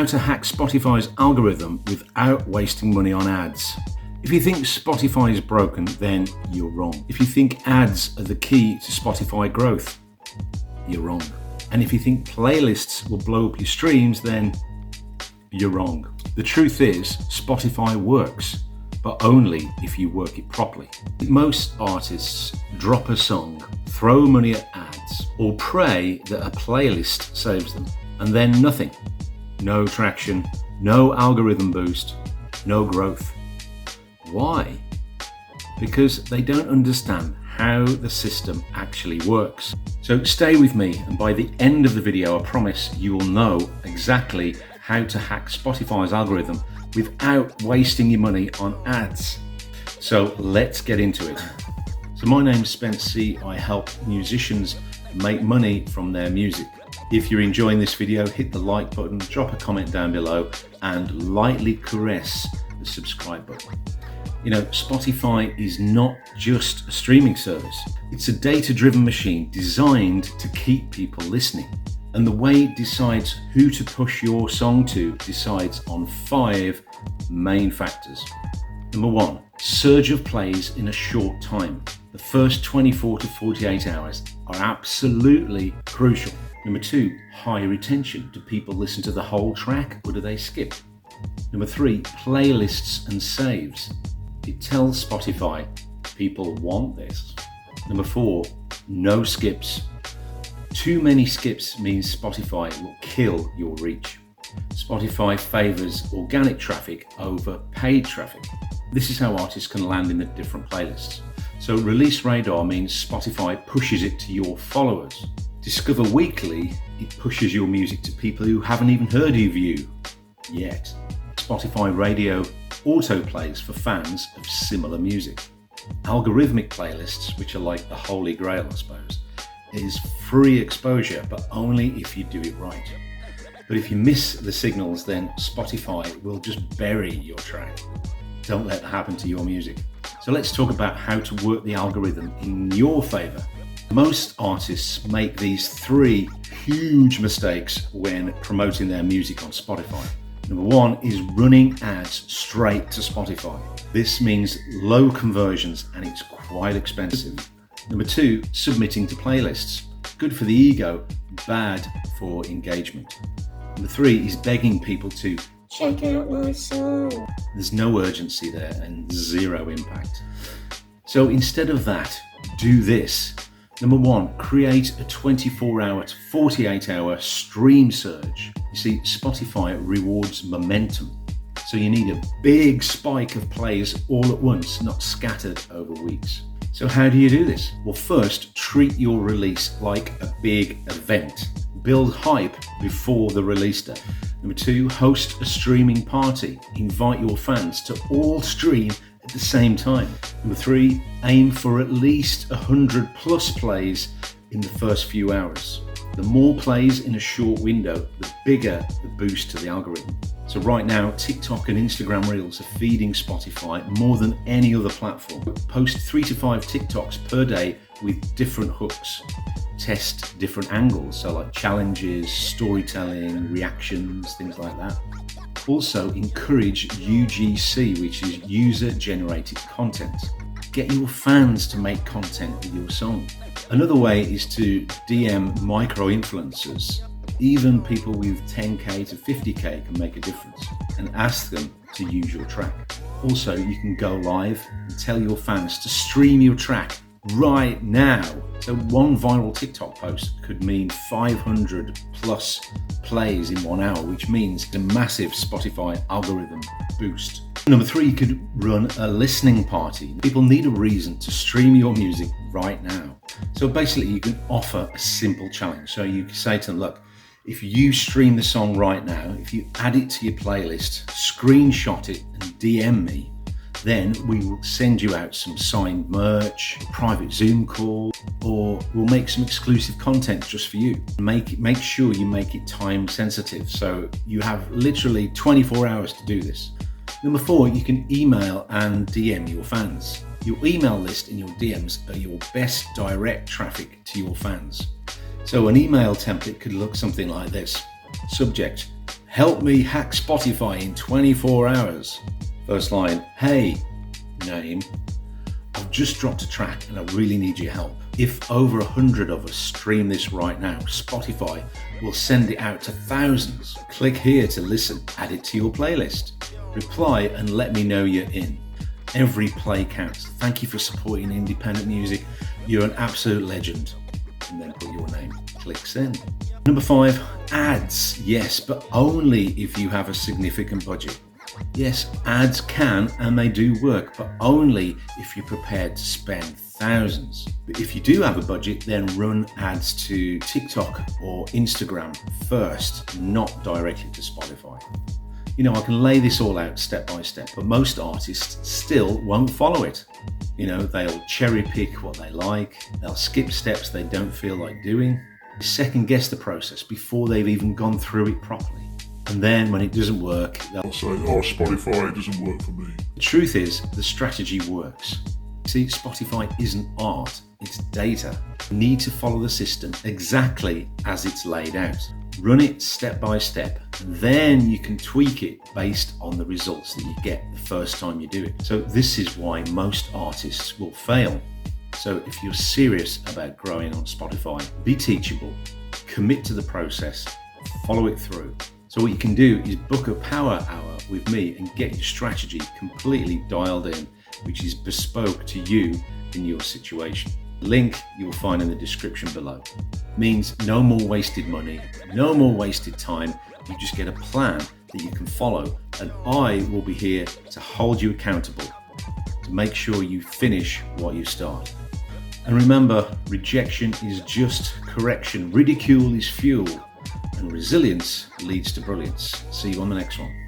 how to hack Spotify's algorithm without wasting money on ads. If you think Spotify is broken, then you're wrong. If you think ads are the key to Spotify growth, you're wrong. And if you think playlists will blow up your streams, then you're wrong. The truth is, Spotify works, but only if you work it properly. Most artists drop a song, throw money at ads, or pray that a playlist saves them, and then nothing. No traction, no algorithm boost, no growth. Why? Because they don't understand how the system actually works. So stay with me, and by the end of the video, I promise you will know exactly how to hack Spotify's algorithm without wasting your money on ads. So let's get into it. So my name's Spence C. I help musicians make money from their music. If you're enjoying this video, hit the like button, drop a comment down below, and lightly caress the subscribe button. You know, Spotify is not just a streaming service. It's a data-driven machine designed to keep people listening. And the way it decides who to push your song to decides on 5 main factors. Number 1, surge of plays in a short time. The first 24 to 48 hours are absolutely crucial. Number 2, high retention. Do people listen to the whole track or do they skip? Number 3, playlists and saves. It tells Spotify people want this. Number 4, no skips. Too many skips means Spotify will kill your reach. Spotify favors organic traffic over paid traffic. This is how artists can land in the different playlists. So release radar means Spotify pushes it to your followers. Discover weekly, it pushes your music to people who haven't even heard of you yet. Spotify radio auto plays for fans of similar music. Algorithmic playlists, which are like the holy grail, I suppose, is free exposure, but only if you do it right. But if you miss the signals, then Spotify will just bury your track. Don't let that happen to your music. So let's talk about how to work the algorithm in your favor. Most artists make these 3 huge mistakes when promoting their music on Spotify. Number 1 is running ads straight to Spotify. This means low conversions and it's quite expensive. Number 2, submitting to playlists. Good for the ego, bad for engagement. Number 3 is begging people to check out my song. There's no urgency there and 0 impact. So instead of that, do this. Number 1, create a 24-hour to 48-hour stream surge. You see, Spotify rewards momentum. So you need a big spike of plays all at once, not scattered over weeks. So how do you do this? Well, first, treat your release like a big event. Build hype before the release day. Number 2, host a streaming party. Invite your fans to all stream at the same time. Number 3, aim for at least 100 plus plays in the first few hours. The more plays in a short window, the bigger the boost to the algorithm. So right now, TikTok and Instagram Reels are feeding Spotify more than any other platform. Post 3 to 5 TikToks per day with different hooks. Test different angles, so like challenges, storytelling, reactions, things like that. Also encourage UGC, which is user-generated content. Get your fans to make content with your song. Another way is to DM micro-influencers. Even people with 10k to 50k can make a difference, and ask them to use your track. Also, you can go live and tell your fans to stream your track right now. So one viral TikTok post could mean 500 plus plays in 1 hour, which means a massive Spotify algorithm boost. Number 3, you could run a listening party. People need a reason to stream your music right now. So basically you can offer a simple challenge. So you can say to them, look, if you stream the song right now, if you add it to your playlist, screenshot it and DM me, then we will send you out some signed merch, a private Zoom call, or we'll make some exclusive content just for you. Make sure you make it time sensitive, so you have literally 24 hours to do this. Number 4, you can email and DM your fans. Your email list and your DMs are your best direct traffic to your fans. So an email template could look something like this. Subject, help me hack Spotify in 24 hours. First line, hey, name, I've just dropped a track and I really need your help. If over 100 of us stream this right now, Spotify will send it out to thousands. Click here to listen, add it to your playlist. Reply and let me know you're in. Every play counts. Thank you for supporting independent music. You're an absolute legend. And then put your name. Click send. Number 5, ads. Yes, but only if you have a significant budget. Yes, ads can and they do work, but only if you're prepared to spend thousands. But if you do have a budget, then run ads to TikTok or Instagram first, not directly to Spotify. You know, I can lay this all out step by step, but most artists still won't follow it. You know, they'll cherry pick what they like, they'll skip steps they don't feel like doing, second guess the process before they've even gone through it properly. And then when it doesn't work, they'll say, oh, Spotify doesn't work for me. The truth is, the strategy works. See, Spotify isn't art, it's data. You need to follow the system exactly as it's laid out. Run it step by step, and then you can tweak it based on the results that you get the first time you do it. So this is why most artists will fail. So if you're serious about growing on Spotify, be teachable, commit to the process, follow it through. So what you can do is book a power hour with me and get your strategy completely dialed in, which is bespoke to you in your situation. Link you will find in the description below. Means no more wasted money, no more wasted time. You just get a plan that you can follow, and I will be here to hold you accountable, to make sure you finish what you start. And remember, rejection is just correction, ridicule is fuel, and resilience leads to brilliance. See you on the next one.